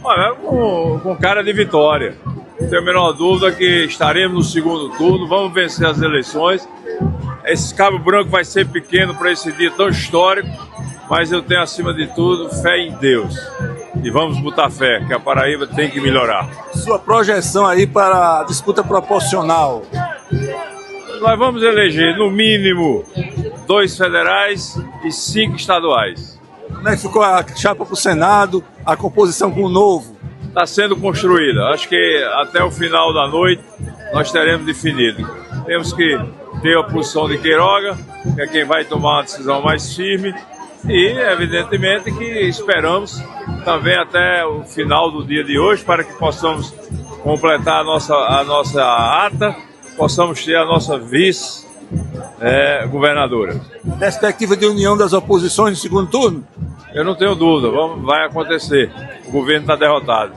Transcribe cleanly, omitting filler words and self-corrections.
Olha, com cara de vitória. Não tenho a menor dúvida que estaremos no segundo turno, vamos vencer as eleições. Esse Cabo Branco vai ser pequeno para esse dia tão histórico, mas eu tenho, acima de tudo, fé em Deus. E vamos botar fé, que a Paraíba tem que melhorar. Sua projeção aí para a disputa proporcional? Nós vamos eleger, no mínimo, 2 federais e 5 estaduais. Como é que ficou a chapa para o Senado, a composição com o Novo? Está sendo construída. Acho que até o final da noite nós teremos definido. Temos que ter a posição de Queiroga, que é quem vai tomar uma decisão mais firme, e evidentemente que esperamos também até o final do dia de hoje para que possamos completar a nossa ata, possamos ter a nossa vice-governadora. Perspectiva de união das oposições no segundo turno? Eu não tenho dúvida, vai acontecer. O governo está derrotado.